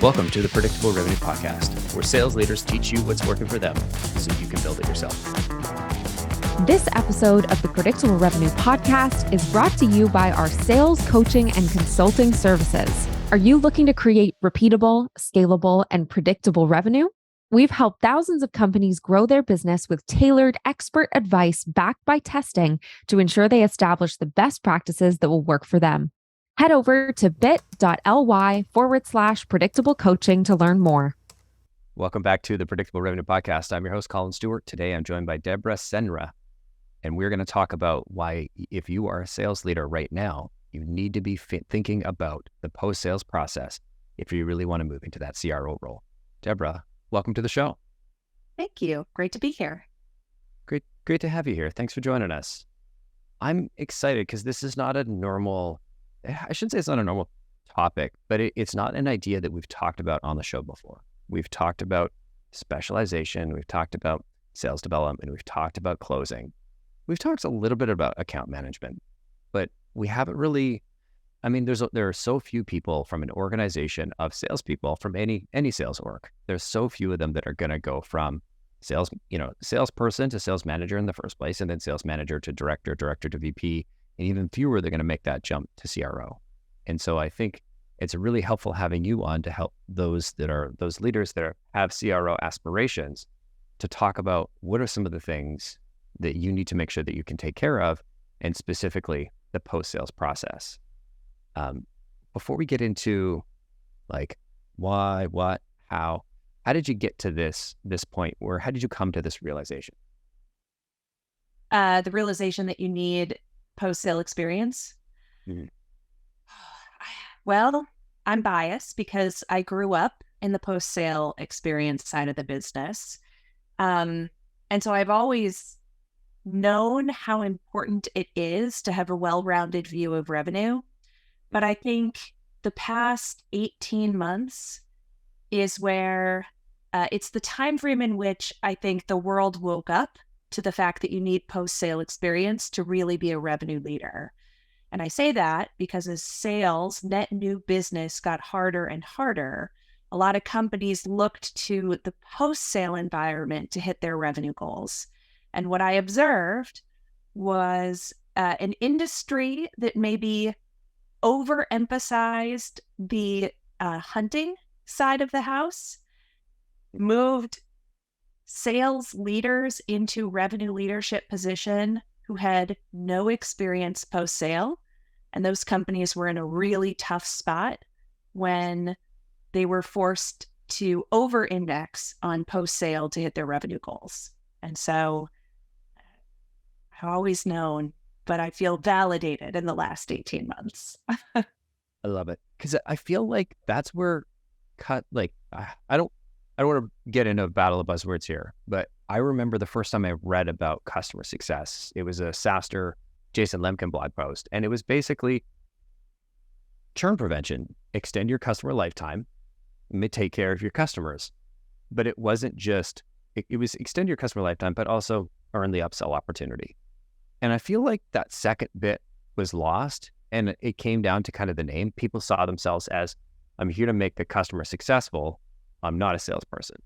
Welcome to the Predictable Revenue Podcast, where sales leaders teach you what's working for them so you can build it yourself. This episode of the Predictable Revenue Podcast is brought to you by our sales coaching and consulting services. Are you looking to create repeatable, scalable, and predictable revenue? We've helped thousands of companies grow their business with tailored expert advice backed by testing to ensure they establish the best practices that will work for them. Head over to bit.ly/predictable coaching to learn more. Welcome back to the Predictable Revenue Podcast. I'm your host, Collin Stewart. Today, I'm joined by Debra Senra, and we're going to talk about why, if you are a sales leader right now, you need to be thinking about the post-sales process if you really want to move into that CRO role. Debra, welcome to the show. Thank you. Great to be here. Great to have you here. Thanks for joining us. I'm excited because this is not a normal, I shouldn't say it's not a normal topic, but it's not an idea that we've talked about on the show before. We've talked about specialization. We've talked about sales development. We've talked about closing. We've talked a little bit about account management, but we haven't really, there are so few people from an organization of salespeople from any sales org. There's so few of them that are going to go from salesperson to sales manager in the first place, and then sales manager to director to VP, and even fewer they're going to make that jump to CRO. And so I think it's really helpful having you on to help those leaders that have CRO aspirations to talk about what are some of the things that you need to make sure that you can take care of, and specifically the post-sales process. Before we get into like why, what, how did you get to this point, or how did you come to this realization? The realization that you need post-sale experience. Mm-hmm. Well, I'm biased because I grew up in the post-sale experience side of the business. And so I've always known how important it is to have a well-rounded view of revenue. But I think the past 18 months is where it's the time frame in which I think the world woke up to the fact that you need post-sale experience to really be a revenue leader. And I say that because as sales, net new business got harder and harder, a lot of companies looked to the post-sale environment to hit their revenue goals. And what I observed was an industry that maybe overemphasized the hunting side of the house, moved sales leaders into revenue leadership position who had no experience post-sale. And those companies were in a really tough spot when they were forced to over-index on post-sale to hit their revenue goals. And so I've always known, but I feel validated in the last 18 months. I love it. Because I feel like that's where I don't want to get into a battle of buzzwords here, but I remember the first time I read about customer success. It was a SaaStr Jason Lemkin blog post, and it was basically churn prevention, extend your customer lifetime, take care of your customers. But it wasn't just, it was extend your customer lifetime, but also earn the upsell opportunity. And I feel like that second bit was lost, and it came down to kind of the name. People saw themselves as, I'm here to make the customer successful. I'm not a salesperson.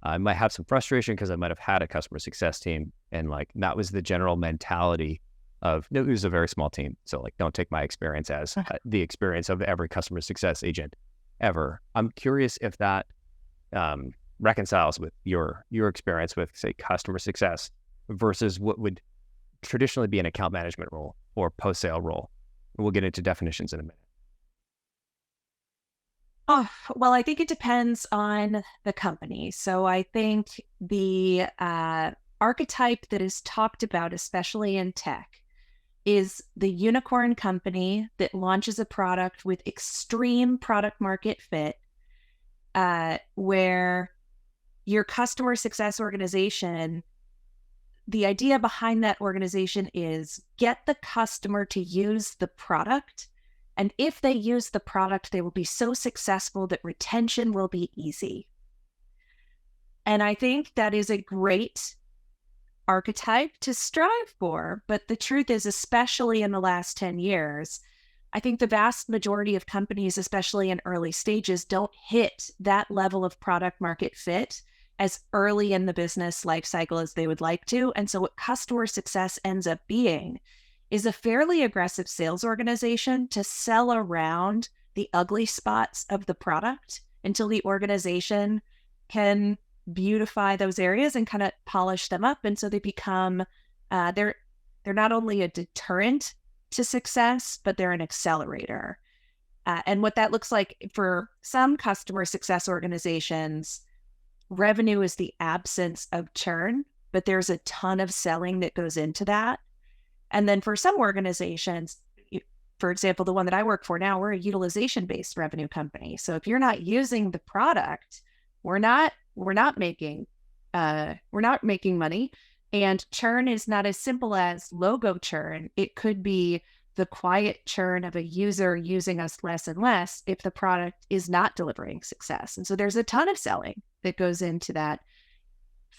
I might have some frustration because I might have had a customer success team, and like that was the general mentality of, it was a very small team. So like, don't take my experience as the experience of every customer success agent ever. I'm curious if that reconciles with your experience with, say, customer success versus what would traditionally be an account management role or post-sale role. We'll get into definitions in a minute. Oh, well, I think it depends on the company. So I think the archetype that is talked about, especially in tech, is the unicorn company that launches a product with extreme product market fit, where your customer success organization, the idea behind that organization is get the customer to use the product. And if they use the product, they will be so successful that retention will be easy. And I think that is a great archetype to strive for. But the truth is, especially in the last 10 years, I think the vast majority of companies, especially in early stages, don't hit that level of product market fit as early in the business life cycle as they would like to. And so what customer success ends up being is a fairly aggressive sales organization to sell around the ugly spots of the product until the organization can beautify those areas and kind of polish them up. And so they become, they're not only a deterrent to success, but they're an accelerator. And what that looks like for some customer success organizations, revenue is the absence of churn, but there's a ton of selling that goes into that. And then for some organizations, for example, the one that I work for now, we're a utilization-based revenue company. So if you're not using the product, we're not making money. And churn is not as simple as logo churn. It could be the quiet churn of a user using us less and less if the product is not delivering success. And so there's a ton of selling that goes into that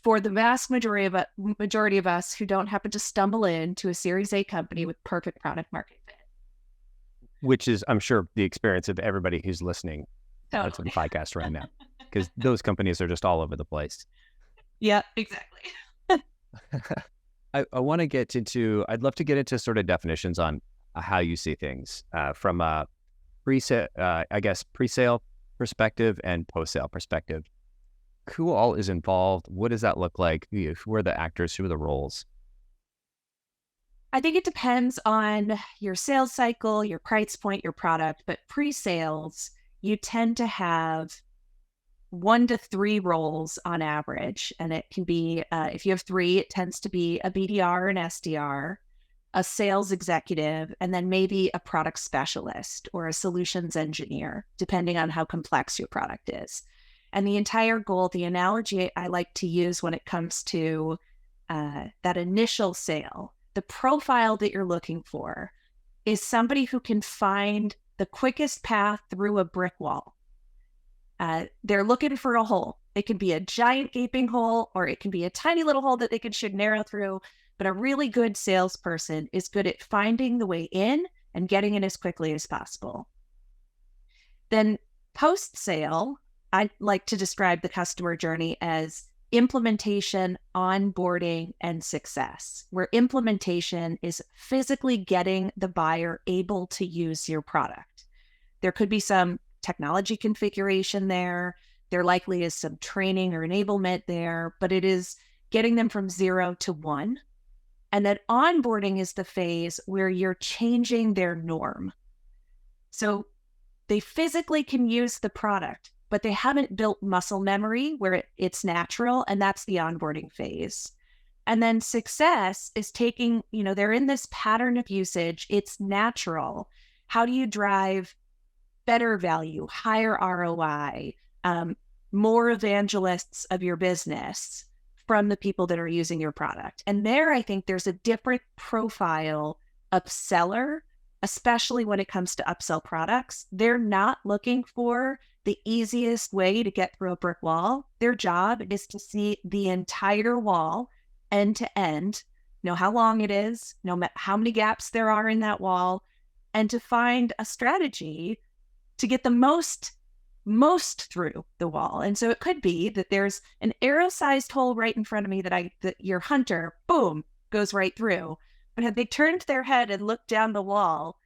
for the vast majority of us who don't happen to stumble into a Series A company with perfect product market fit. Which is, I'm sure, the experience of everybody who's listening to the podcast right now, because those companies are just all over the place. Yeah, exactly. I want to get into, I'd love to get into sort of definitions on how you see things from a pre-sale perspective and post-sale perspective. Who all is involved? What does that look like? Who are the actors? Who are the roles? I think it depends on your sales cycle, your price point, your product, but pre-sales, you tend to have 1 to 3 roles on average. And it can be, if you have 3, it tends to be a BDR, an SDR, a sales executive, and then maybe a product specialist or a solutions engineer, depending on how complex your product is. And the entire goal, the analogy I like to use when it comes to that initial sale, the profile that you're looking for is somebody who can find the quickest path through a brick wall. They're looking for a hole. It can be a giant gaping hole, or it can be a tiny little hole that they should narrow through. But a really good salesperson is good at finding the way in and getting in as quickly as possible. Then post-sale, I like to describe the customer journey as implementation, onboarding, and success, where implementation is physically getting the buyer able to use your product. There could be some technology configuration there. There likely is some training or enablement there, but it is getting them from 0 to 1. And then onboarding is the phase where you're changing their norm. So they physically can use the product, but they haven't built muscle memory where it's natural, and that's the onboarding phase. And then success is taking, they're in this pattern of usage. It's natural. How do you drive better value, higher ROI, more evangelists of your business from the people that are using your product? And there, I think there's a different profile of seller, especially when it comes to upsell products. They're not looking for the easiest way to get through a brick wall. Their job is to see the entire wall end to end, know how long it is, know how many gaps there are in that wall, and to find a strategy to get the most through the wall. And so it could be that there's an arrow-sized hole right in front of me that your hunter, boom, goes right through. But had they turned their head and looked down the wall,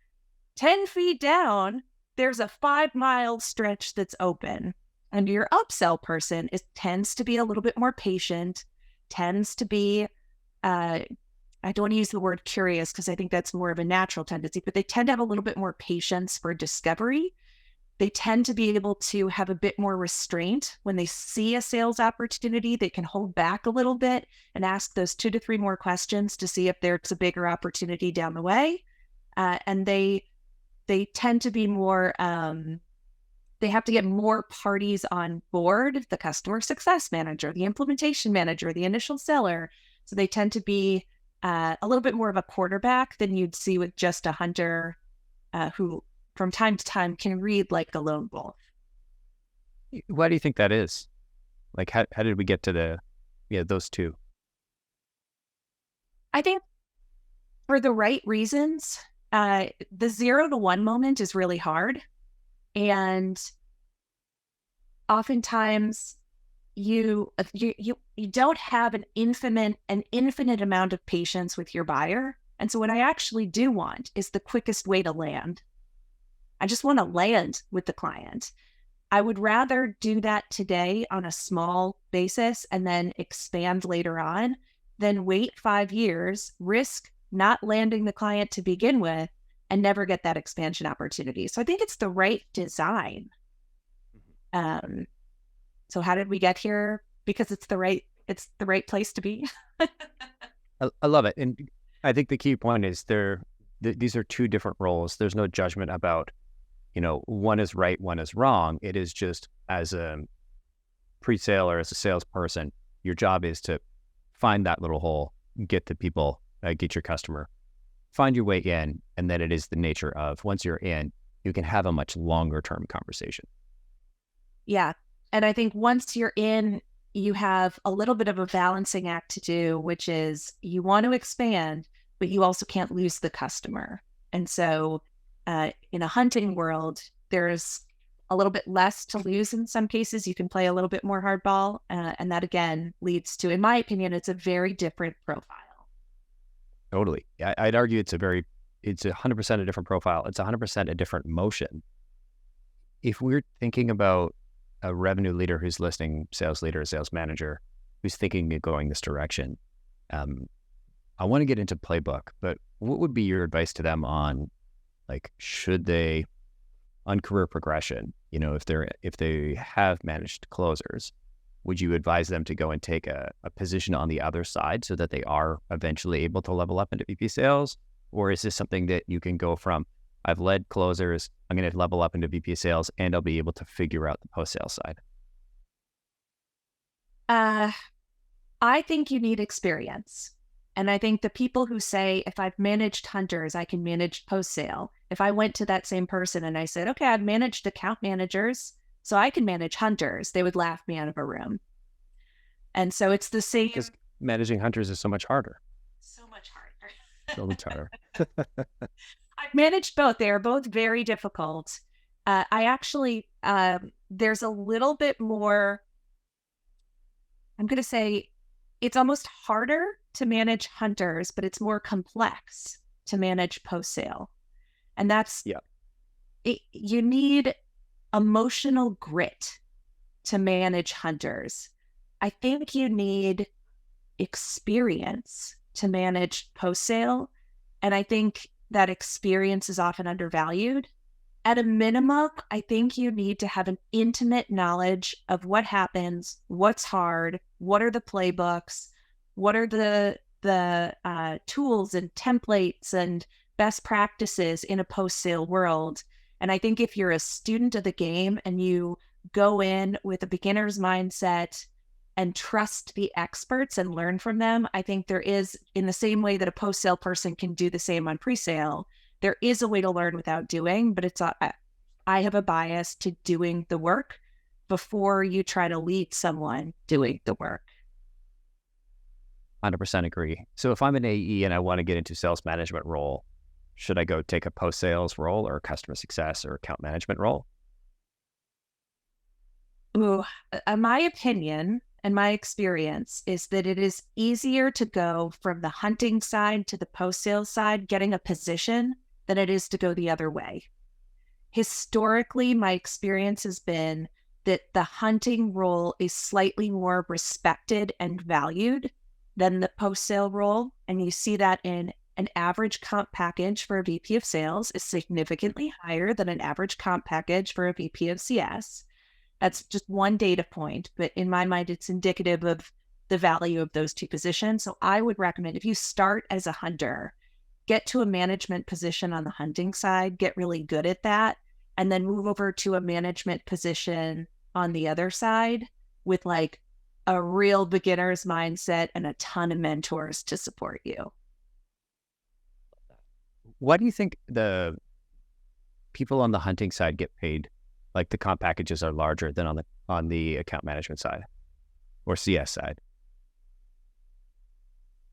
10 feet down, there's a 5-mile stretch that's open. And your upsell person tends to be a little bit more patient, tends to be, I don't want to use the word curious because I think that's more of a natural tendency, but they tend to have a little bit more patience for discovery. They tend to be able to have a bit more restraint when they see a sales opportunity. They can hold back a little bit and ask those 2 to 3 more questions to see if there's a bigger opportunity down the way. And they tend to be more, they have to get more parties on board, the customer success manager, the implementation manager, the initial seller. So they tend to be a little bit more of a quarterback than you'd see with just a hunter who from time to time can read like a lone wolf. Why do you think that is? Like, how did we get to those two? I think for the right reasons. The 0 to 1 moment is really hard. And oftentimes you don't have an infinite amount of patience with your buyer. And so what I actually do want is the quickest way to land. I just want to land with the client. I would rather do that today on a small basis and then expand later on than wait 5 years, risk not landing the client to begin with, and never get that expansion opportunity. So I think it's the right design. So how did we get here? Because it's the right place to be. I love it. And I think the key point is these are two different roles. There's no judgment about, one is right, one is wrong. It is just, as a pre-sale or as a salesperson, your job is to find that little hole, get the people, get your customer, find your way in. And then it is the nature of, once you're in, you can have a much longer term conversation. Yeah. And I think once you're in, you have a little bit of a balancing act to do, which is you want to expand, but you also can't lose the customer. And so in a hunting world, there's a little bit less to lose in some cases. You can play a little bit more hardball. And that, again, leads to, in my opinion, it's a very different profile. Totally. I'd argue it's 100% a different profile. It's 100% a different motion. If we're thinking about a revenue leader who's listening, sales leader, sales manager, who's thinking of going this direction, I want to get into playbook, but what would be your advice to them on, should they, on career progression, if they have managed closers, would you advise them to go and take a position on the other side so that they are eventually able to level up into VP sales? Or is this something that you can go from, I've led closers, I'm going to level up into VP sales, and I'll be able to figure out the post-sale side? I think you need experience. And I think the people who say, if I've managed hunters, I can manage post-sale. If I went to that same person and I said, okay, I've managed account managers, so I can manage hunters, they would laugh me out of a room. And so it's the same. Because managing hunters is so much harder. So much harder. So much harder. I've managed both. They are both very difficult. I actually, there's a little bit more, I'm going to say it's almost harder to manage hunters, but it's more complex to manage post-sale. And that's, you need emotional grit to manage hunters. I think you need experience to manage post-sale. And I think that experience is often undervalued. At a minimum, I think you need to have an intimate knowledge of what happens, what's hard, what are the playbooks, what are the tools and templates and best practices in a post-sale world. And I think if you're a student of the game and you go in with a beginner's mindset and trust the experts and learn from them, I think there is, in the same way that a post-sale person can do the same on pre-sale, there is a way to learn without doing, but I have a bias to doing the work before you try to lead someone doing the work. 100% agree. So if I'm an AE and I want to get into sales management role, should I go take a post-sales role or a customer success or account management role? Ooh, my opinion and my experience is that it is easier to go from the hunting side to the post-sales side, getting a position, than it is to go the other way. Historically, my experience has been that the hunting role is slightly more respected and valued than the post-sale role. And you see that in an average comp package for a VP of sales is significantly higher than an average comp package for a VP of CS. That's just one data point, but in my mind, it's indicative of the value of those two positions. So I would recommend, if you start as a hunter, get to a management position on the hunting side, get really good at that, and then move over to a management position on the other side with a real beginner's mindset and a ton of mentors to support you. Why do you think the people on the hunting side get paid, the comp packages are larger than on the account management side or CS side?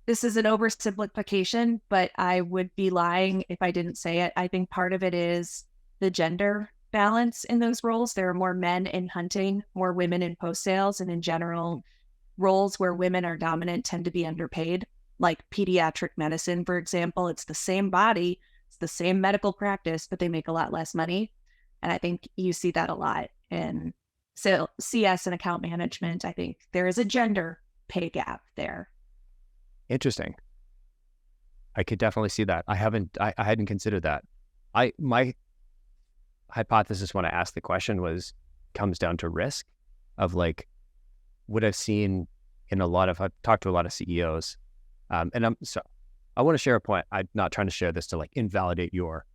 this is an oversimplification, but I would be lying if I didn't say it. I think part of it is the gender balance in those roles. There are more men in hunting, more women in post sales, and in general, roles where women are dominant tend to be underpaid, like pediatric medicine, for example. It's the same body, it's the same medical practice, but they make a lot less money. And I think you see that a lot in CS and account management. I think there is a gender pay gap there. Interesting. I could definitely see that. I hadn't considered that. My hypothesis when I asked the question comes down to risk of like what I've seen in I've talked to a lot of CEOs, and I want to share a point. I'm not trying to share this to like invalidate your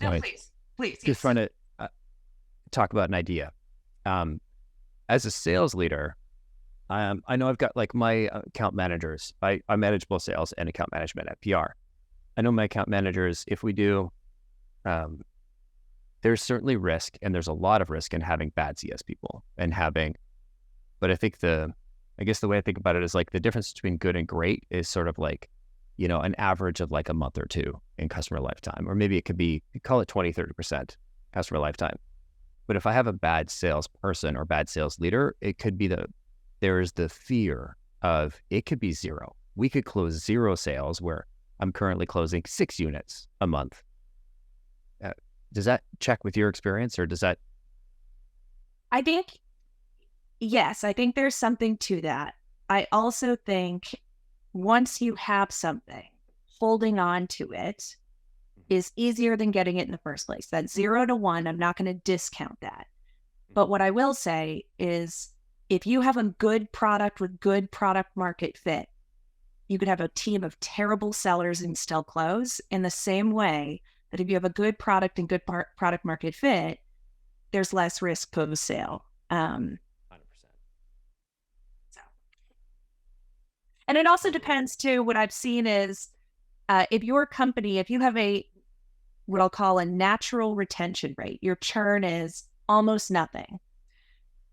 point. Please. Just trying to talk about an idea. As a sales leader, I know I've got like my account managers. I manage both sales and account management at PR. I know my account managers, if we do, there's certainly risk, and there's a lot of risk in having bad CS people but I think I guess the way I think about it is like the difference between good and great is sort of like, an average of like a month or two in customer lifetime, or maybe it could be, call it 20, 30% customer lifetime. But if I have a bad salesperson or bad sales leader, it could be there's the fear of it could be zero. We could close 0 sales where I'm currently closing 6 units a month. Does that check with your experience, or does that? I think, yes, I think there's something to that. I also think once you have something, holding on to it is easier than getting it in the first place. That 0 to 1, I'm not going to discount that. But what I will say is, if you have a good product with good product market fit, you could have a team of terrible sellers and still close, in the same way that if you have a good product and good product market fit, there's less risk post sale. 100%. And it also depends too. What I've seen is, if you have what I'll call a natural retention rate, your churn is almost nothing.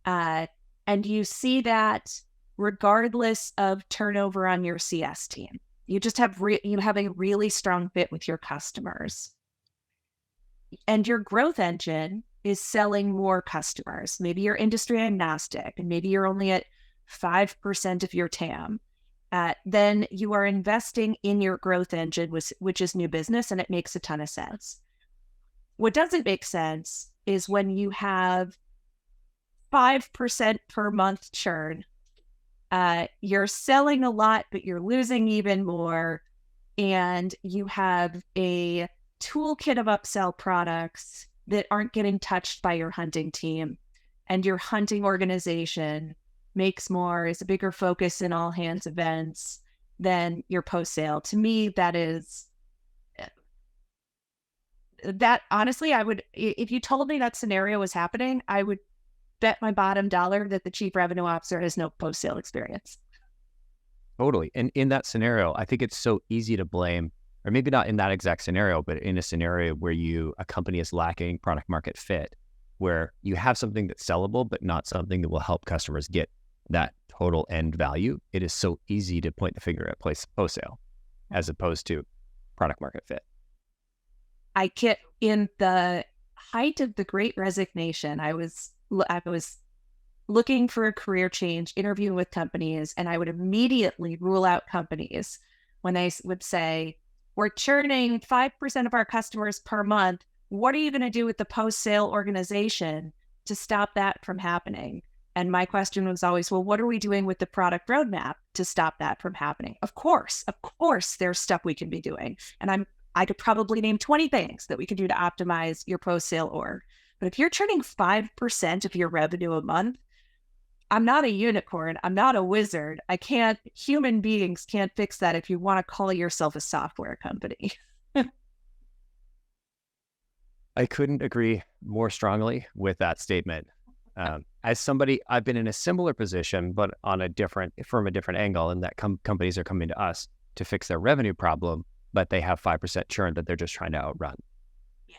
And you see that regardless of turnover on your CS team, you just have you have a really strong fit with your customers. And your growth engine is selling more customers. Maybe you're industry agnostic, and maybe you're only at 5% of your TAM. Then you are investing in your growth engine, which is new business, and it makes a ton of sense. What doesn't make sense is when you have 5% per month churn. You're selling a lot, but you're losing even more. And you have a toolkit of upsell products that aren't getting touched by your hunting team. And your hunting organization makes more, is a bigger focus in all hands events than your post sale. To me, that honestly, if you told me that scenario was happening, I would bet my bottom dollar that the chief revenue officer has no post sale experience. Totally. And in that scenario, I think it's so easy to blame, or maybe not in that exact scenario, but in a scenario where a company is lacking product market fit, where you have something that's sellable, but not something that will help customers get that total end value. It is so easy to point the finger at post sale as opposed to product market fit. In the height of the Great Resignation, I was looking for a career change, interviewing with companies, and I would immediately rule out companies when they would say, we're churning 5% of our customers per month. What are you going to do with the post-sale organization to stop that from happening? And my question was always, well, what are we doing with the product roadmap to stop that from happening? Of course, there's stuff we can be doing. And I could probably name 20 things that we could do to optimize your post-sale org. But if you're churning 5% of your revenue a month, I'm not a unicorn. I'm not a wizard. Human beings can't fix that if you want to call yourself a software company. I couldn't agree more strongly with that statement. As somebody, I've been in a similar position, but from a different angle, in that companies are coming to us to fix their revenue problem, but they have 5% churn that they're just trying to outrun. Yeah.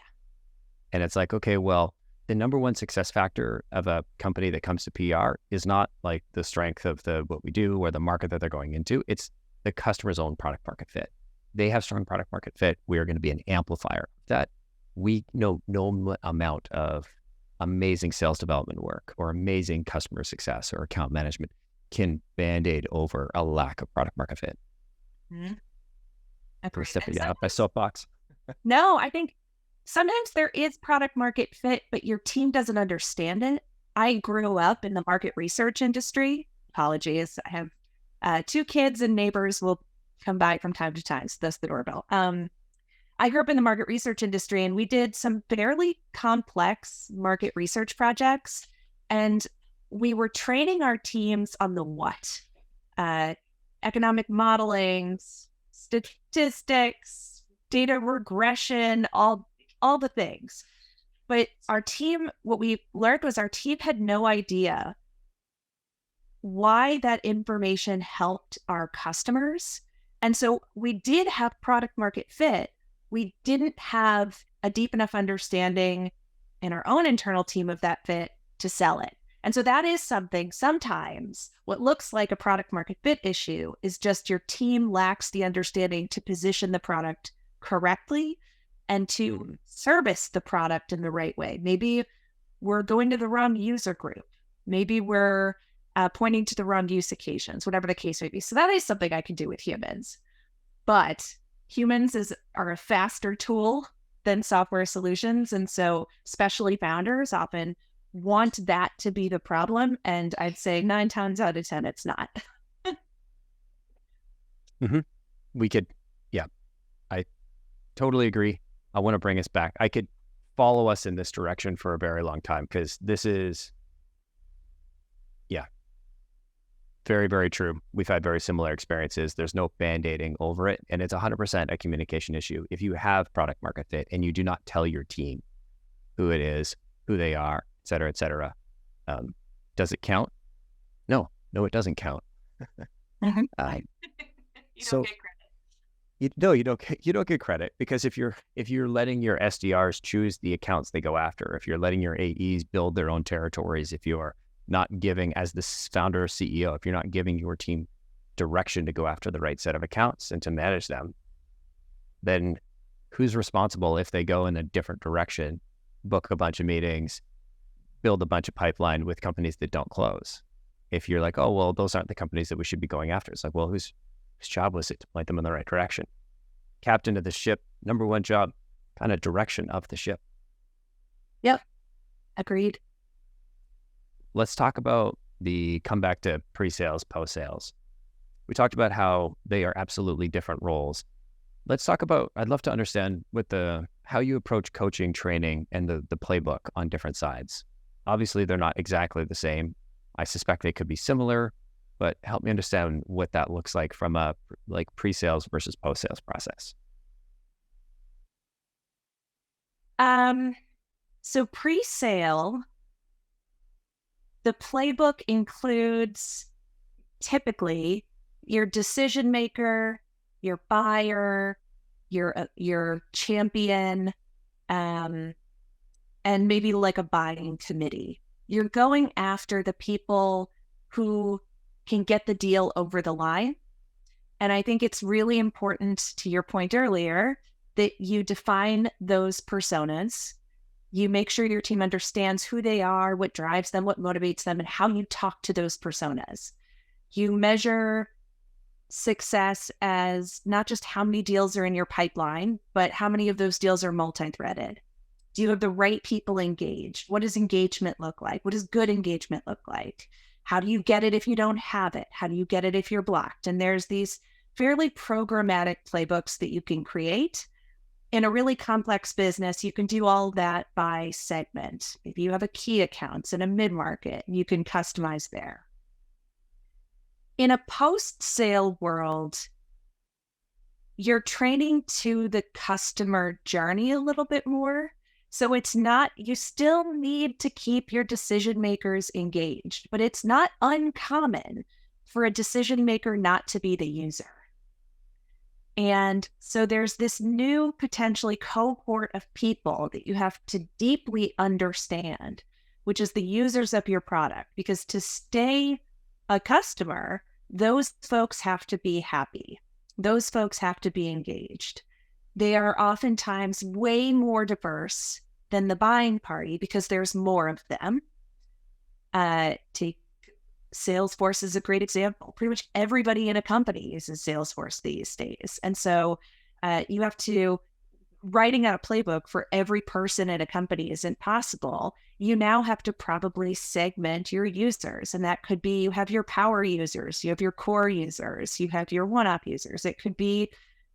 And it's like, okay, well, the number one success factor of a company that comes to PR is not like the strength of what we do or the market that they're going into. It's the customer's own product market fit. They have strong product market fit. We are going to be an amplifier of that. We know no amount of amazing sales development work or amazing customer success or account management can band-aid over a lack of product market fit. Mm-hmm. I'm stepping out my soapbox. No, I think sometimes there is product market fit, but your team doesn't understand it. I grew up in the market research industry. Apologies. I have 2 kids and neighbors will come by from time to time. So that's the doorbell. I grew up in the market research industry and we did some fairly complex market research projects. And we were training our teams on the what? Economic modeling, statistics, data regression, all the things. But our team, what we learned was our team had no idea why that information helped our customers. And so we did have product market fit. We didn't have a deep enough understanding in our own internal team of that fit to sell it. And so that is something, sometimes what looks like a product market fit issue is just your team lacks the understanding to position the product correctly and to service the product in the right way. Maybe we're going to the wrong user group. Maybe we're pointing to the wrong use occasions, whatever the case may be. So that is something I can do with humans. But humans are a faster tool than software solutions. And so especially founders often want that to be the problem. And I'd say 9 times out of 10, it's not. We could, yeah, I totally agree. I want to bring us back. I could follow us in this direction for a very long time because this is, yeah, very, very true. We've had very similar experiences. There's no band-aiding over it. And it's 100% a communication issue. If you have product market fit and you do not tell your team who it is, who they are, et cetera, does it count? No, it doesn't count. You don't get credit. You don't get credit because if you're letting your SDRs choose the accounts they go after, if you're letting your AEs build their own territories, if you're not giving, as the founder or CEO, if you're not giving your team direction to go after the right set of accounts and to manage them, then who's responsible if they go in a different direction, book a bunch of meetings, build a bunch of pipeline with companies that don't close? If you're like, oh, well, those aren't the companies that we should be going after. It's like, well, whose job was it to point them in the right direction? Captain of the ship, number one job, kind of direction of the ship. Yep. Agreed. Let's talk about come back to pre-sales, post-sales. We talked about how they are absolutely different roles. Let's talk about, I'd love to understand how you approach coaching, training, and the playbook on different sides. Obviously, they're not exactly the same. I suspect they could be similar, but help me understand what that looks like from a pre-sales versus post-sales process. So pre-sale, the playbook includes typically your decision maker, your buyer, your champion, and maybe like a buying committee. You're going after the people who can get the deal over the line. And I think it's really important, to your point earlier, that you define those personas. You make sure your team understands who they are, what drives them, what motivates them, and how you talk to those personas. You measure success as not just how many deals are in your pipeline, but how many of those deals are multi-threaded. Do you have the right people engaged? What does engagement look like? What does good engagement look like? How do you get it if you don't have it? How do you get it if you're blocked? And there's these fairly programmatic playbooks that you can create. In a really complex business, you can do all that by segment. Maybe you have a key accounts and a mid-market, and you can customize there. In a post-sale world, you're training to the customer journey a little bit more. So it's not, you still need to keep your decision makers engaged, but it's not uncommon for a decision maker not to be the user. And so there's this new potentially cohort of people that you have to deeply understand, which is the users of your product. Because to stay a customer, those folks have to be happy. Those folks have to be engaged. They are oftentimes way more diverse than the buying party because there's more of them. Take Salesforce is a great example. Pretty much everybody in a company uses Salesforce these days. And so you have to, writing out a playbook for every person in a company isn't possible. You now have to probably segment your users. And that could be, you have your power users, you have your core users, you have your one-off users. It could be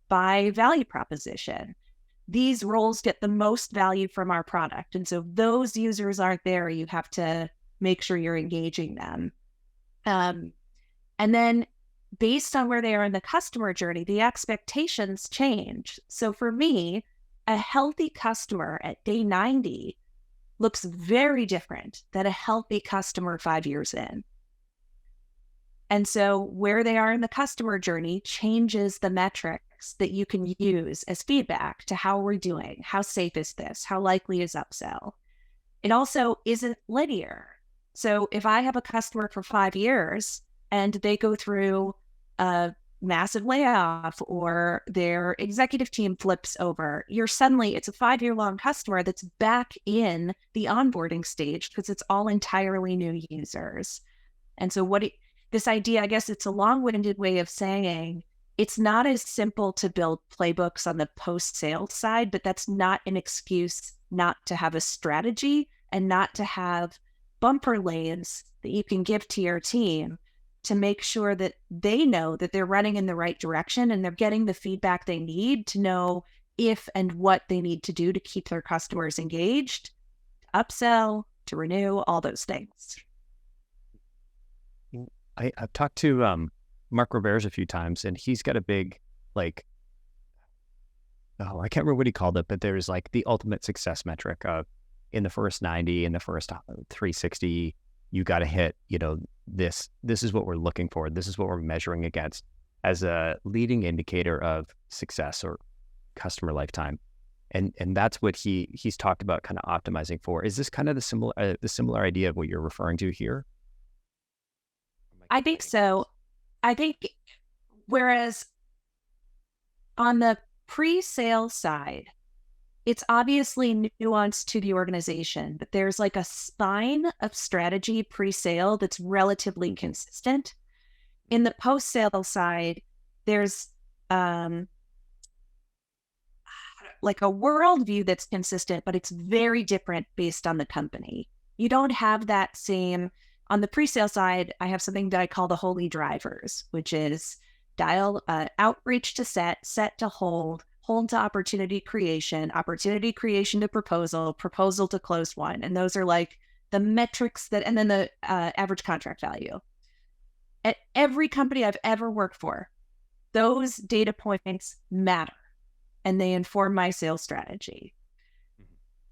by value proposition. These roles get the most value from our product. And so if those users aren't there, you have to make sure you're engaging them. And then based on where they are in the customer journey, the expectations change. So for me, a healthy customer at day 90 looks very different than a healthy customer 5 years in. And so where they are in the customer journey changes the metrics that you can use as feedback to how we're doing. How safe is this? How likely is upsell? It also isn't linear. So if I have a customer for 5 years and they go through a massive layoff or their executive team flips over, it's a 5-year-long customer that's back in the onboarding stage because it's all entirely new users. And so this idea, I guess it's a long-winded way of saying it's not as simple to build playbooks on the post-sales side, but that's not an excuse not to have a strategy and not to have bumper lanes that you can give to your team to make sure that they know that they're running in the right direction and they're getting the feedback they need to know if and what they need to do to keep their customers engaged, to upsell, to renew, all those things. I've talked to Mark Roberge a few times, and he's got a big, I can't remember what he called it, but there's like the ultimate success metric of in the first 90, in the first 360, you got to hit, this is what we're looking for. This is what we're measuring against as a leading indicator of success or customer lifetime. And that's what he's talked about kind of optimizing for. Is this kind of the similar idea of what you're referring to here? I think so. I think whereas on the pre-sale side, it's obviously nuanced to the organization, but there's like a spine of strategy pre-sale that's relatively consistent. In the post-sale side, there's like a worldview that's consistent, but it's very different based on the company. You don't have that same, on the pre-sale side, I have something that I call the holy drivers, which is outreach to set to hold to opportunity creation to proposal to close one. And those are like the metrics and then the average contract value. At every company I've ever worked for, those data points matter and they inform my sales strategy.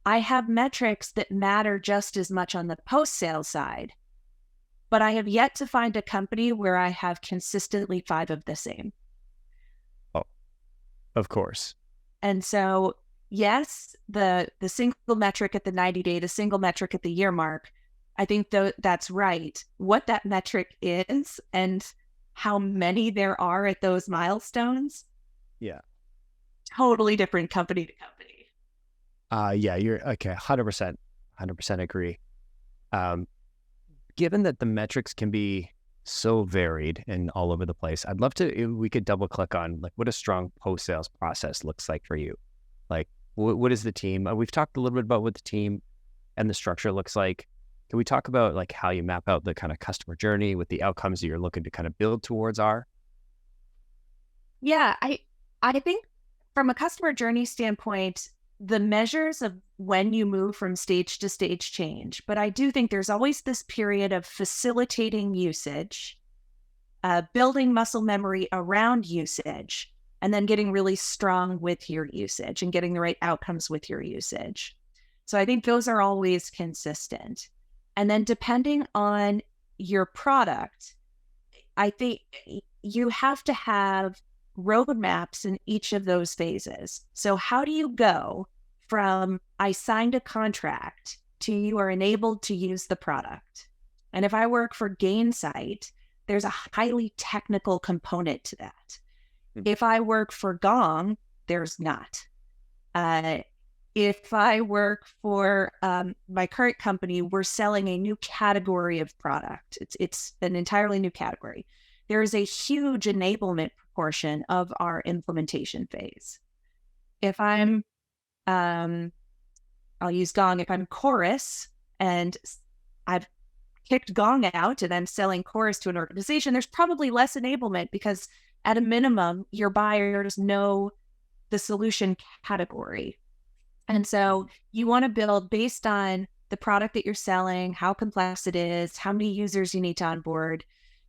I have metrics that matter just as much on the post-sale side, but I have yet to find a company where I have consistently 5 of the same. Oh, of course. And so, yes, the single metric at the 90-day, the single metric at the year mark, I think that's right. What that metric is and how many there are at those milestones. Yeah. Totally different company to company. Yeah, you're okay. 100% agree. Given that the metrics can be so varied and all over the place, I'd love to, if we could double click on like what a strong post-sales process looks like for you. Like what is the team? We've talked a little bit about what the team and the structure looks like. Can we talk about like how you map out the kind of customer journey with the outcomes that you're looking to kind of build towards are? Yeah, I think from a customer journey standpoint, the measures of when you move from stage to stage change, but I do think there's always this period of facilitating usage, building muscle memory around usage, and then getting really strong with your usage and getting the right outcomes with your usage. So I think those are always consistent. And then depending on your product, I think you have to have roadmaps in each of those phases. So how do you go from I signed a contract to you are enabled to use the product? And if I work for Gainsight, there's a highly technical component to that. Mm. If I work for Gong, there's not. If I work for my current company, we're selling a new category of product. It's an entirely new category. There is a huge enablement portion of our implementation phase. If I'm, I'll use Gong. If I'm Chorus and I've kicked Gong out and I'm selling Chorus to an organization, there's probably less enablement because at a minimum, your buyers know the solution category. And so you want to build based on the product that you're selling, how complex it is, how many users you need to onboard.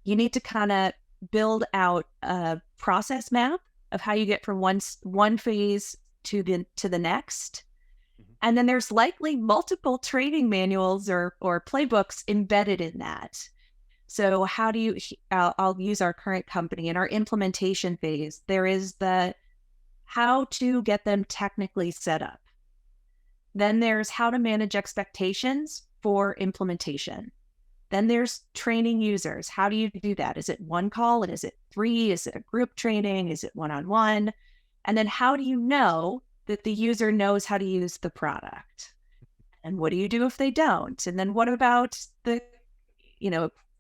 You need to kind of build out a process map of how you get from one phase to the next. And then there's likely multiple training manuals or playbooks embedded in that. So how do you, I'll use our current company in our implementation phase. There is the how to get them technically set up. Then there's how to manage expectations for implementation. Then there's training users. How do you do that? Is it one call? And is it 3? Is it a group training? Is it one-on-one? And then how do you know that the user knows how to use the product? And what do you do if they don't? And then what about the,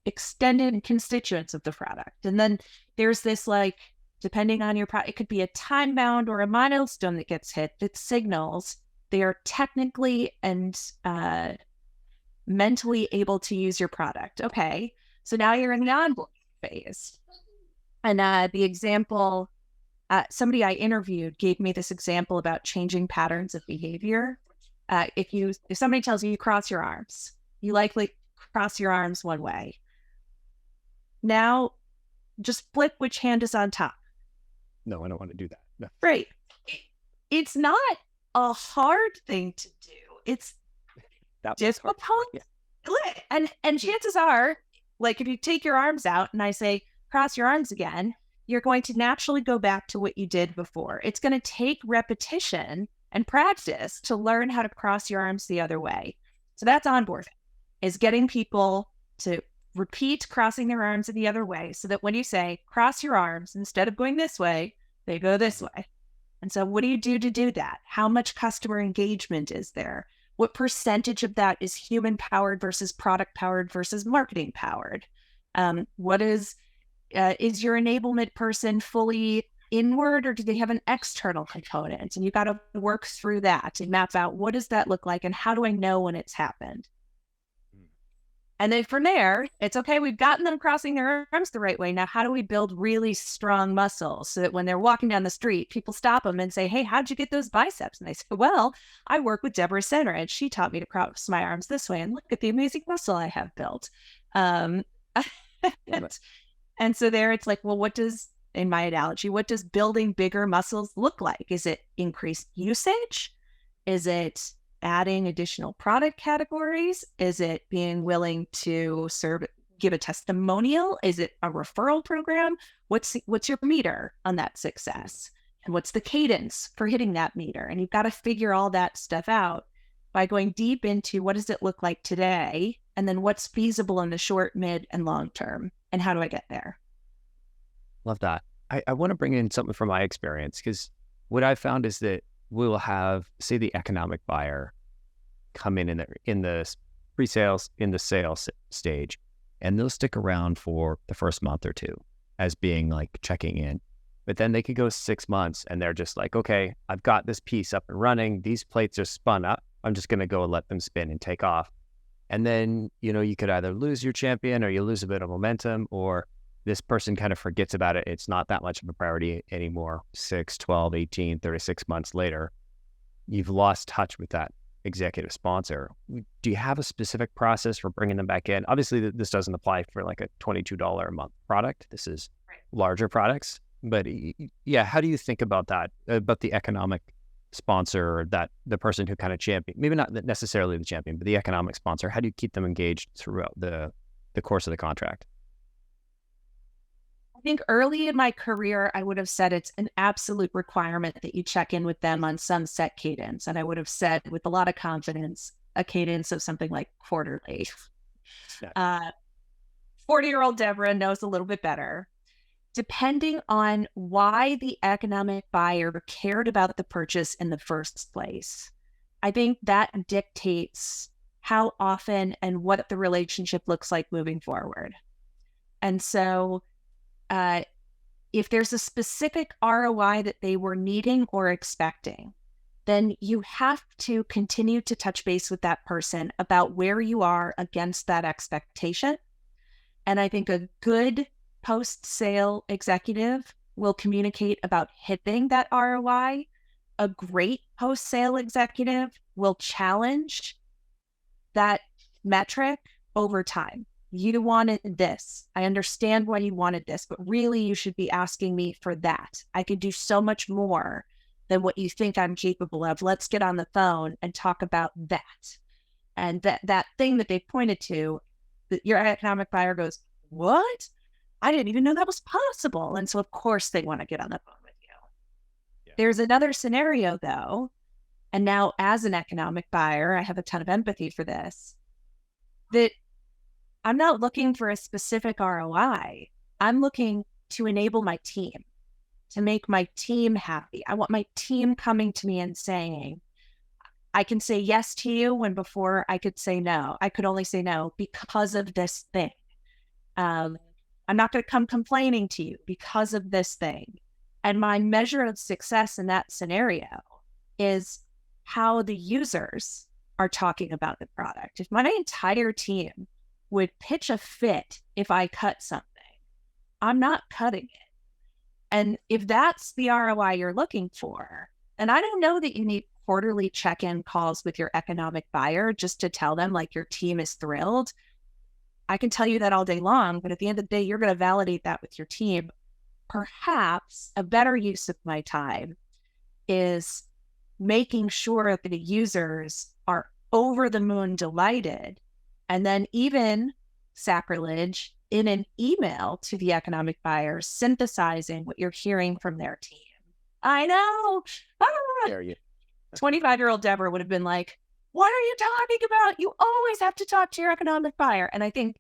extended constituents of the product? And then there's this, like, depending on your product, it could be a time bound or a milestone that gets hit that signals they are technically and mentally able to use your product. Okay, so now you're in the onboarding phase. And the example, somebody I interviewed gave me this example about changing patterns of behavior. If somebody tells you cross your arms, you likely cross your arms one way. Now, just flip which hand is on top. No, I don't want to do that. No. Right. It's not a hard thing to do. It's difficult. Yeah. And chances are, like, if you take your arms out and I say, cross your arms again, you're going to naturally go back to what you did before. It's going to take repetition and practice to learn how to cross your arms the other way. So that's onboarding, is getting people to repeat crossing their arms in the other way so that when you say cross your arms, instead of going this way, they go this way. And so what do you do to do that? How much customer engagement is there? What percentage of that is human powered versus product powered versus marketing powered? What is your enablement person fully inward, or do they have an external component? And you got to work through that and map out, what does that look like? And how do I know when it's happened? And then from there, it's okay, we've gotten them crossing their arms the right way. Now, how do we build really strong muscles so that when they're walking down the street, people stop them and say, hey, how'd you get those biceps? And they say, well, I work with Debra Senra and she taught me to cross my arms this way. And look at the amazing muscle I have built. And so there it's like, well, in my analogy, what does building bigger muscles look like? Is it increased usage? Is it adding additional product categories? Is it being willing to give a testimonial? Is it a referral program? What's your meter on that success? And what's the cadence for hitting that meter? And you've got to figure all that stuff out by going deep into what does it look like today? And then what's feasible in the short, mid, and long term? And how do I get there? Love that. I want to bring in something from my experience, because what I found is that we'll have, say, the economic buyer come in the pre-sales, in the sales stage, and they'll stick around for the first month or two as being like checking in. But then they could go 6 months and they're just like, okay, I've got this piece up and running. These plates are spun up. I'm just going to go and let them spin and take off. And then, you could either lose your champion or you lose a bit of momentum, or this person kind of forgets about it. It's not that much of a priority anymore. 6, 12, 18, 36 months later, you've lost touch with that executive sponsor. Do you have a specific process for bringing them back in? Obviously, this doesn't apply for like a $22 a month product. This is larger products. But yeah, how do you think about that, about the economic sponsor, that the person who kind of champion, maybe not necessarily the champion, but the economic sponsor? How do you keep them engaged throughout the course of the contract? I think early in my career, I would have said it's an absolute requirement that you check in with them on some set cadence. And I would have said with a lot of confidence, a cadence of something like quarterly. 40-year-old Debra knows a little bit better. Depending on why the economic buyer cared about the purchase in the first place, I think that dictates how often and what the relationship looks like moving forward. And so if there's a specific ROI that they were needing or expecting, then you have to continue to touch base with that person about where you are against that expectation. And I think a good post-sale executive will communicate about hitting that ROI. A great post-sale executive will challenge that metric over time. You wanted this. I understand why you wanted this, but really you should be asking me for that. I could do so much more than what you think I'm capable of. Let's get on the phone and talk about that. And that thing that they pointed to, that your economic buyer goes, what? I didn't even know that was possible. And so of course they want to get on the phone with you. Yeah. There's another scenario though, and now as an economic buyer, I have a ton of empathy for this, that I'm not looking for a specific ROI. I'm looking to enable my team, to make my team happy. I want my team coming to me and saying, I can say yes to you when before I could say no. I could only say no because of this thing. I'm not going to come complaining to you because of this thing. And my measure of success in that scenario is how the users are talking about the product. If my entire team would pitch a fit if I cut something, I'm not cutting it. And if that's the ROI you're looking for, and I don't know that you need quarterly check-in calls with your economic buyer just to tell them like your team is thrilled. I can tell you that all day long, but at the end of the day, you're going to validate that with your team. Perhaps a better use of my time is making sure that the users are over the moon delighted, and then even sacrilege in an email to the economic buyer, synthesizing what you're hearing from their team. I know. Dare you. 25-year-old Debra would have been like, what are you talking about? You always have to talk to your economic buyer. And I think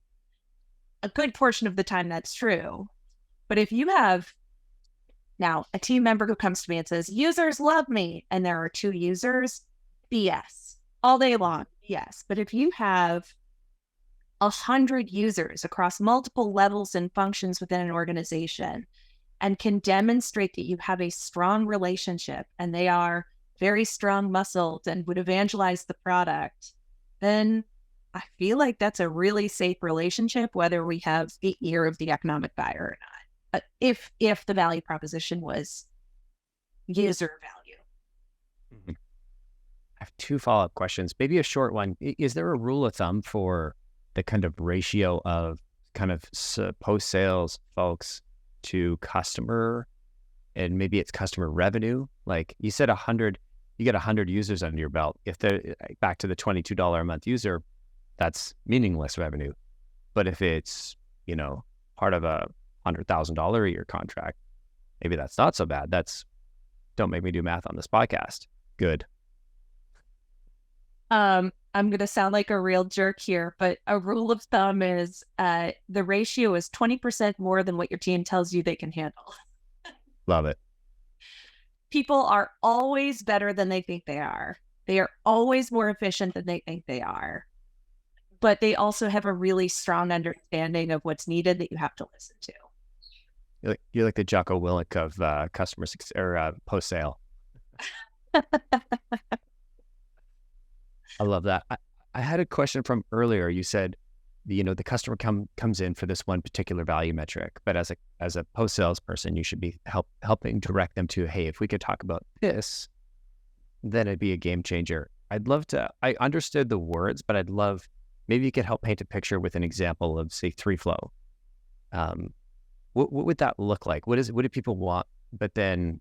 a good portion of the time that's true. But if you have now a team member who comes to me and says, users love me, and there are 2 users, BS. All day long, yes. But if you have 100 users across multiple levels and functions within an organization and can demonstrate that you have a strong relationship and they are very strong muscled and would evangelize the product, then I feel like that's a really safe relationship, whether we have the ear of the economic buyer or not. If the value proposition was user value. Mm-hmm. I have 2 follow-up questions, maybe a short one. Is there a rule of thumb for the kind of ratio of kind of post-sales folks to customer, and maybe it's customer revenue? Like you said, 100, you get 100 users under your belt. If they're back to the $22 a month user, that's meaningless revenue. But if it's, part of a $100,000 a year contract, maybe that's not so bad. Don't make me do math on this podcast. Good. I'm going to sound like a real jerk here, but a rule of thumb is the ratio is 20% more than what your team tells you they can handle. Love it. People are always better than they think they are. They are always more efficient than they think they are. But they also have a really strong understanding of what's needed that you have to listen to. You're like the Jocko Willink of customer success or post-sale. I love that. I had a question from earlier. You said, the customer comes in for this one particular value metric, but as a post-sales person, you should be helping direct them to, hey, if we could talk about this, then it'd be a game changer. I understood the words, but I'd love, maybe you could help paint a picture with an example of, say, ThreeFlow. What would that look like? What do people want, but then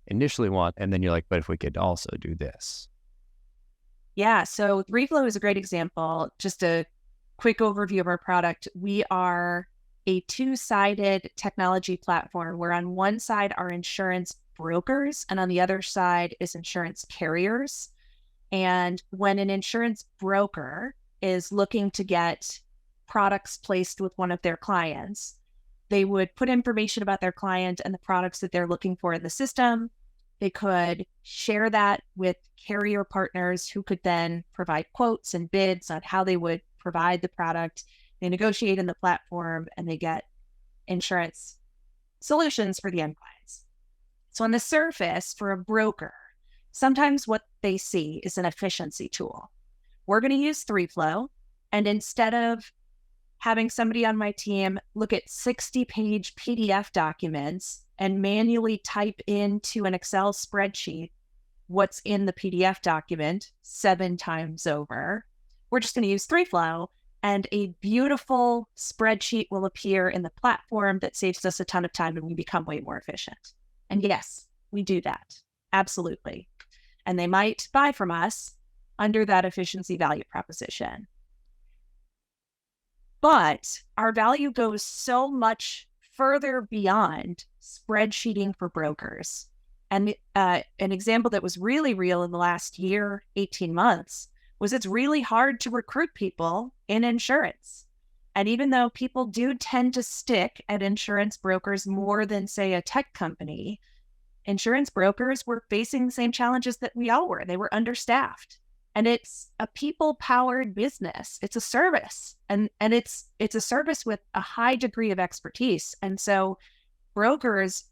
initially want, and then you're like, but if we could also do this? Yeah, so ThreeFlow is a great example. Just a quick overview of our product. We are a 2-sided technology platform where on one side are insurance brokers and on the other side is insurance carriers. And when an insurance broker is looking to get products placed with one of their clients. They would put information about their client and the products that they're looking for in the system. They could share that with carrier partners who could then provide quotes and bids on how they would provide the product. They negotiate in the platform and they get insurance solutions for the end clients. So on the surface, for a broker, sometimes what they see is an efficiency tool. We're going to use ThreeFlow, and instead of having somebody on my team look at 60-page PDF documents and manually type into an Excel spreadsheet what's in the PDF document 7 times over, we're just going to use ThreeFlow, and a beautiful spreadsheet will appear in the platform that saves us a ton of time and we become way more efficient. And yes, we do that. Absolutely. And they might buy from us under that efficiency value proposition. But our value goes so much further beyond spreadsheeting for brokers. And an example that was really real in the last year, 18 months, was it's really hard to recruit people in insurance. And even though people do tend to stick at insurance brokers more than, say, a tech company, insurance brokers were facing the same challenges that we all were. They were understaffed. And it's a people-powered business. It's a service. And it's a service with a high degree of expertise. And so brokers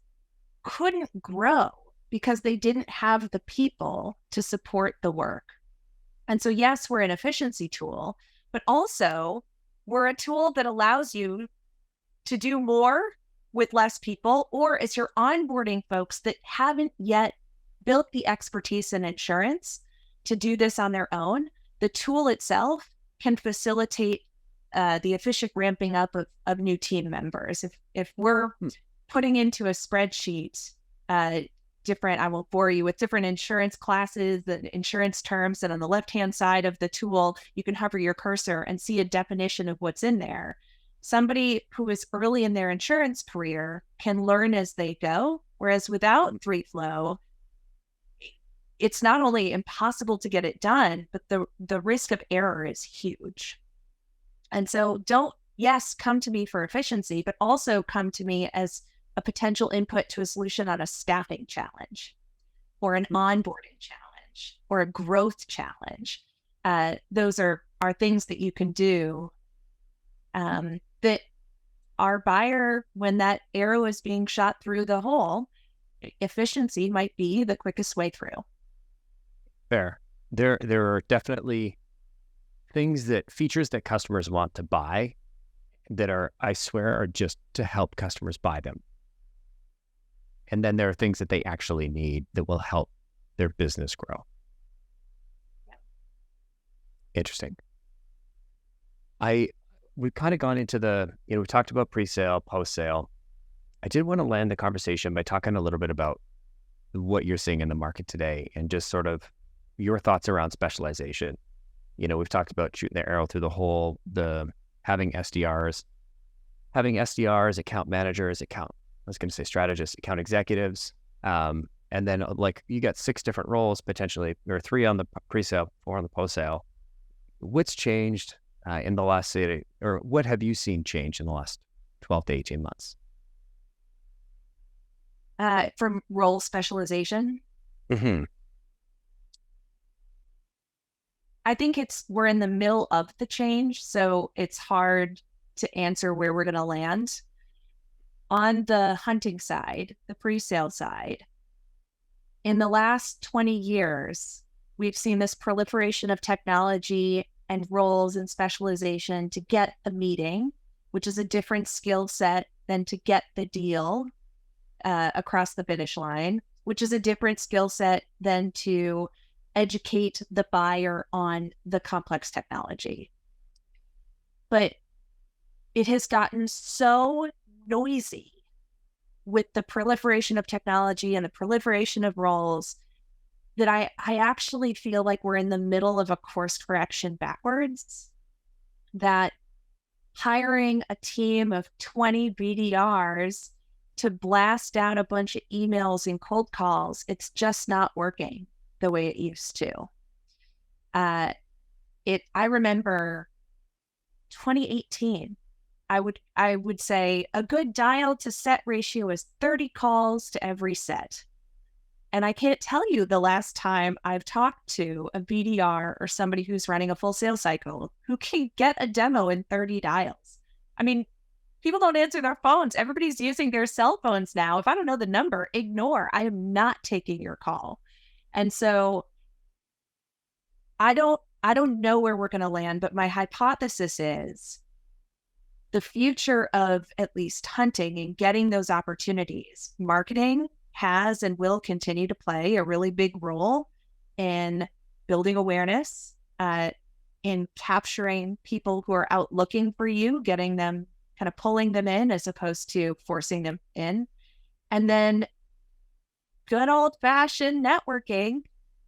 couldn't grow because they didn't have the people to support the work. And so, yes, we're an efficiency tool, but also we're a tool that allows you to do more with less people, or as you're onboarding folks that haven't yet built the expertise in insurance to do this on their own, the tool itself can facilitate the efficient ramping up of new team members. If we're putting into a spreadsheet different, I won't bore you with different insurance classes, the insurance terms, and on the left-hand side of the tool, you can hover your cursor and see a definition of what's in there. Somebody who is early in their insurance career can learn as they go, whereas without ThreeFlow, it's not only impossible to get it done, but the risk of error is huge. And so come to me for efficiency, but also come to me as a potential input to a solution on a staffing challenge or an onboarding challenge or a growth challenge. Those are things that you can do that our buyer, when that arrow is being shot through the hole, efficiency might be the quickest way through. Fair. There are definitely features that customers want to buy that I swear, are just to help customers buy them. And then there are things that they actually need that will help their business grow. Yeah. Interesting. We've kind of gone into we talked about pre-sale, post-sale. I did want to land the conversation by talking a little bit about what you're seeing in the market today and just sort of your thoughts around specialization. We've talked about shooting the arrow through the hole, having SDRs, account managers, strategists, account executives. And then you got 6 different roles potentially, or 3 on the pre-sale, 4 on the post-sale. What's changed in the last, or what have you seen change in the last 12 to 18 months? From role specialization? Mm-hmm. I think we're in the middle of the change, so it's hard to answer where we're going to land. On the hunting side, the pre-sale side, in the last 20 years, we've seen this proliferation of technology and roles and specialization to get the meeting, which is a different skill set than to get the deal across the finish line, which is a different skill set than to educate the buyer on the complex technology. But it has gotten so noisy with the proliferation of technology and the proliferation of roles that I actually feel like we're in the middle of a course correction backwards, that hiring a team of 20 BDRs to blast out a bunch of emails and cold calls, it's just not working the way it used to. I remember 2018. I would say a good dial to set ratio is 30 calls to every set. And I can't tell you the last time I've talked to a BDR or somebody who's running a full sales cycle who can get a demo in 30 dials. I mean, people don't answer their phones. Everybody's using their cell phones now. If I don't know the number, ignore. I am not taking your call. And so I don't know where we're going to land, but my hypothesis is the future of at least hunting and getting those opportunities. Marketing has and will continue to play a really big role in building awareness, in capturing people who are out looking for you, getting them, kind of pulling them in as opposed to forcing them in. And then good old fashioned networking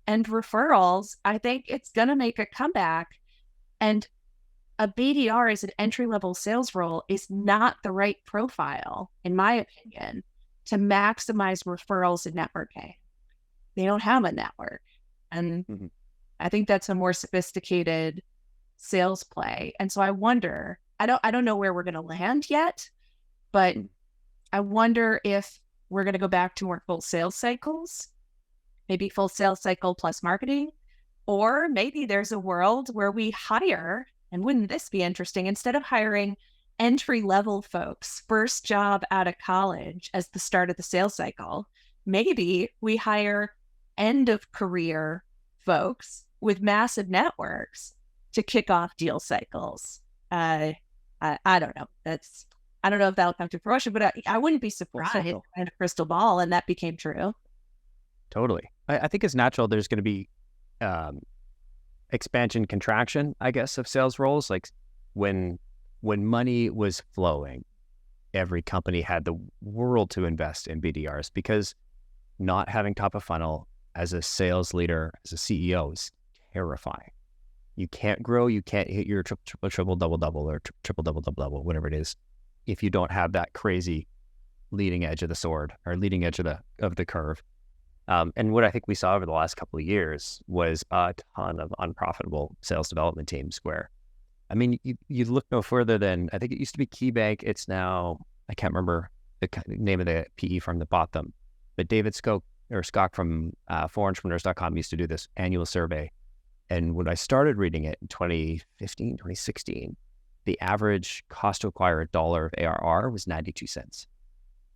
and referrals, I think it's going to make a comeback. And a BDR as an entry-level sales role is not the right profile, in my opinion, to maximize referrals and networking. They don't have a network. And I think that's a more sophisticated sales play. And so I wonder, I don't know where we're going to land yet, but I wonder if we're going to go back to more full sales cycles, maybe full sales cycle plus marketing, or maybe there's a world where we hire, and wouldn't this be interesting, instead of hiring entry-level folks, first job out of college as the start of the sales cycle, maybe we hire end-of-career folks with massive networks to kick off deal cycles. I don't know. I don't know if that'll come to fruition, but I wouldn't be surprised if I had a crystal ball and that became true. Totally. I think it's natural. There's going to be expansion, contraction, I guess, of sales roles. Like when money was flowing, every company had the world to invest in BDRs, because not having top of funnel as a sales leader, as a CEO, is terrifying. You can't grow. You can't hit your triple, double, or triple, double, whatever it is, if you don't have that crazy leading edge of the sword or leading edge of the curve. And what I think we saw over the last couple of years was a ton of unprofitable sales development teams where, I mean, you look no further than, I think it used to be KeyBank. It's now, I can't remember the name of the PE firm that bought them, but David Skock from 4entrepreneurs.com used to do this annual survey. And when I started reading it in 2015, 2016, the average cost to acquire a dollar of ARR was 92 cents.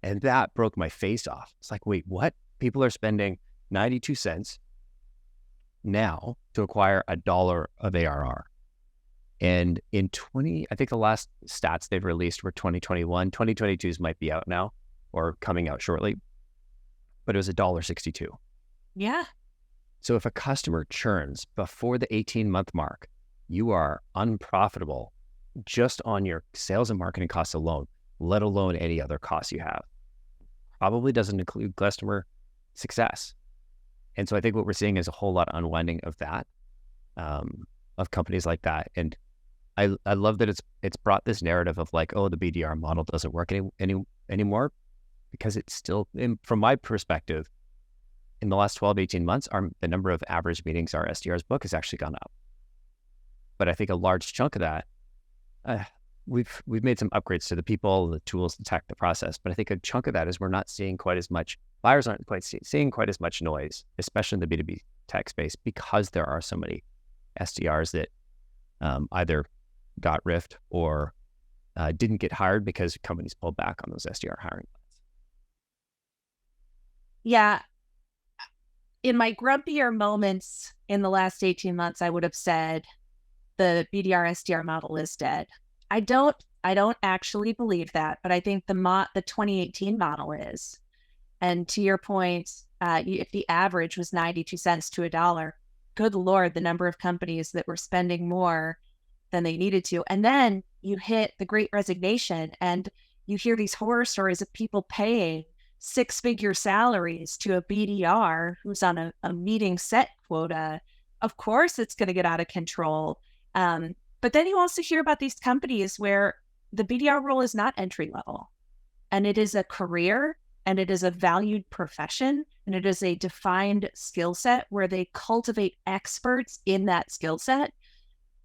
And that broke my face off. It's like, wait, what? People are spending 92 cents now to acquire a dollar of ARR. And in I think the last stats they've released were 2021. 2022's might be out now or coming out shortly, but it was $1.62. Yeah. So if a customer churns before the 18-month mark, you are unprofitable just on your sales and marketing costs alone, let alone any other costs you have. Probably doesn't include customer success. And so I think what we're seeing is a whole lot of unwinding of that, of companies like that. And I love that it's brought this narrative of like, oh, the BDR model doesn't work anymore, because it's still, from my perspective, in the last 12, 18 months, the number of average meetings our SDRs book has actually gone up. But I think a large chunk of that, we've made some upgrades to the people, the tools, the tech, the process. But I think a chunk of that is we're not seeing quite as much, buyers aren't quite seeing quite as much noise, especially in the B2B tech space, because there are so many SDRs that either got riffed or didn't get hired because companies pulled back on those SDR hiring plans. Yeah. In my grumpier moments in the last 18 months, I would have said the BDR SDR model is dead. I don't actually believe that, but I think the 2018 model is. And to your point, if the average was 92 cents to $1, good Lord, the number of companies that were spending more than they needed to. And then you hit the Great Resignation and you hear these horror stories of people paying six-figure salaries to a BDR who's on a meeting set quota. Of course, it's going to get out of control. But then you also hear about these companies where the BDR role is not entry level, and it is a career, and it is a valued profession, and it is a defined skill set where they cultivate experts in that skill set.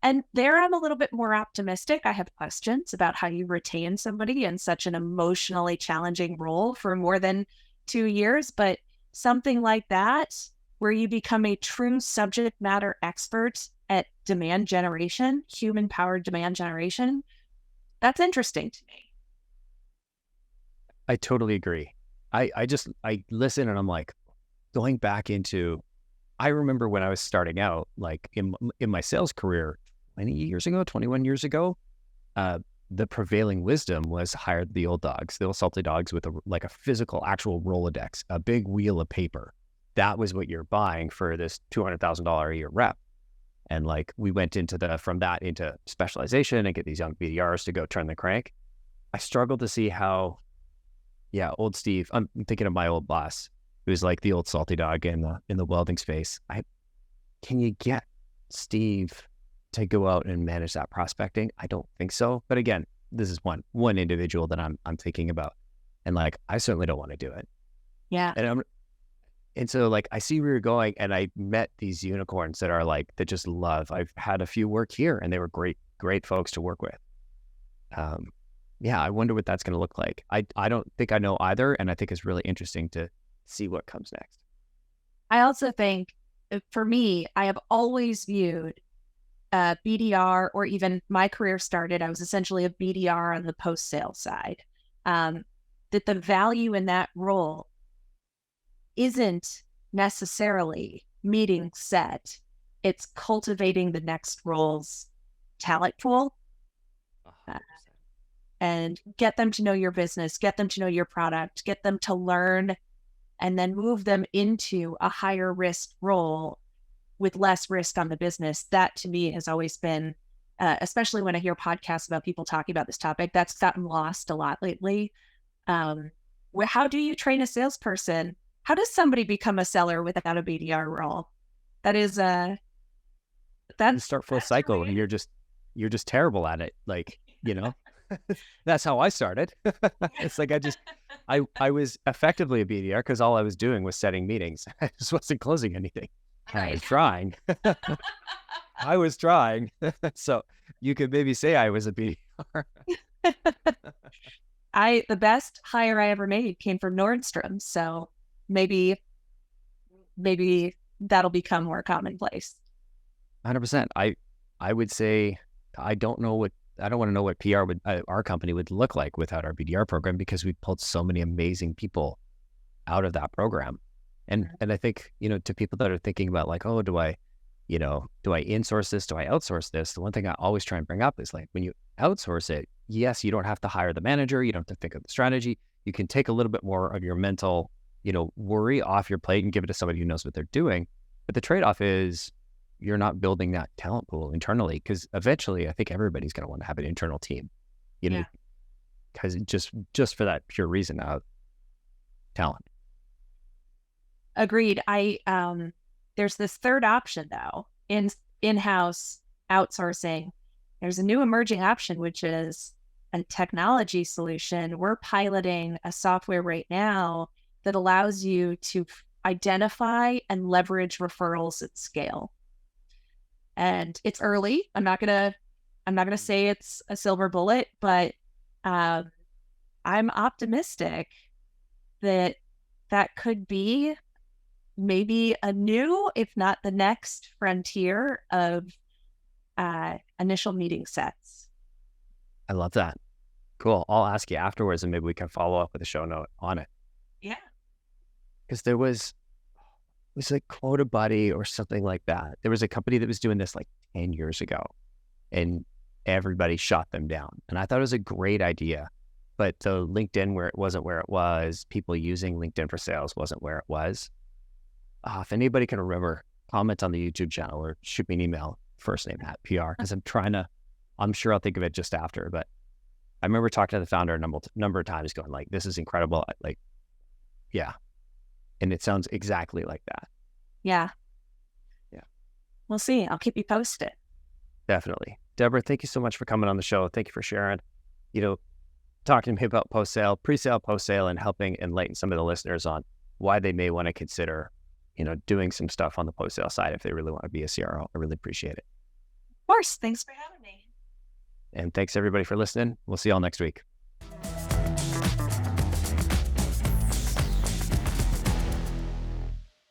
And there I'm a little bit more optimistic. I have questions about how you retain somebody in such an emotionally challenging role for more than 2 years. But something like that, where you become a true subject matter expert at demand generation, human powered demand generation, that's interesting to me. I totally agree. I listen and I'm like going back into, I remember when I was starting out, like in my sales career 21 years ago, the prevailing wisdom was hire the old dogs, the old salty dogs with a physical actual Rolodex, a big wheel of paper. That was what you're buying for this $200,000 a year rep. And like we went from that into specialization and get these young BDRs to go turn the crank. I struggled to see how, old Steve, I'm thinking of my old boss, who's like the old salty dog in the welding space. Can you get Steve to go out and manage that prospecting? I don't think so. But again, this is one individual that I'm thinking about. And like, I certainly don't want to do it. Yeah. And so like, I see where you're going, and I met these unicorns that are like, that just love. I've had a few work here and they were great folks to work with. I wonder what that's going to look like. I don't think I know either. And I think it's really interesting to see what comes next. I also think for me, I have always viewed BDR, or even my career started, I was essentially a BDR on the post-sale side, that the value in that role isn't necessarily meeting set. It's cultivating the next role's talent pool and get them to know your business, get them to know your product, get them to learn, and then move them into a higher risk role with less risk on the business. That to me has always been, especially when I hear podcasts about people talking about this topic, that's gotten lost a lot lately. How do you train a salesperson? How does somebody become a seller without a BDR role? That is you start full cycle and you're just terrible at it. Like, that's how I started. It's like, I was effectively a BDR because all I was doing was setting meetings. I just wasn't closing anything. I was trying. I was trying. So you could maybe say I was a BDR. The best hire I ever made came from Nordstrom. So maybe that'll become more commonplace. 100%. I would say, I don't want to know what our company would look like without our BDR program, because we pulled so many amazing people out of that program. And I think, to people that are thinking about like, oh, do I insource this? Do I outsource this? The one thing I always try and bring up is like, when you outsource it, yes, you don't have to hire the manager. You don't have to think of the strategy. You can take a little bit more of your mental, worry off your plate and give it to somebody who knows what they're doing. But the trade-off is you're not building that talent pool internally, because eventually I think everybody's going to want to have an internal team, because just for that pure reason of talent. Agreed. There's this third option though, in-house outsourcing. There's a new emerging option, which is a technology solution. We're piloting a software right now that allows you to identify and leverage referrals at scale. And it's early. I'm not gonna say it's a silver bullet, but I'm optimistic that could be maybe a new, if not the next frontier of initial meeting sets. I love that. Cool. I'll ask you afterwards and maybe we can follow up with a show note on it. Yeah. Because it was like Quota Buddy or something like that. There was a company that was doing this like 10 years ago and everybody shot them down. And I thought it was a great idea, but the LinkedIn wasn't where it was. People using LinkedIn for sales wasn't where it was. If anybody can remember, comment on the YouTube channel or shoot me an email, first name @PR, because I'm sure I'll think of it just after. But I remember talking to the founder a number of times going like, this is incredible. Like, yeah. And it sounds exactly like that. Yeah. Yeah. We'll see. I'll keep you posted. Definitely. Debra, thank you so much for coming on the show. Thank you for sharing, talking to me about post-sale, pre-sale, post-sale, and helping enlighten some of the listeners on why they may want to consider, doing some stuff on the post-sale side if they really want to be a CRO. I really appreciate it. course. Thanks for having me. And thanks everybody for listening. We'll see y'all next week.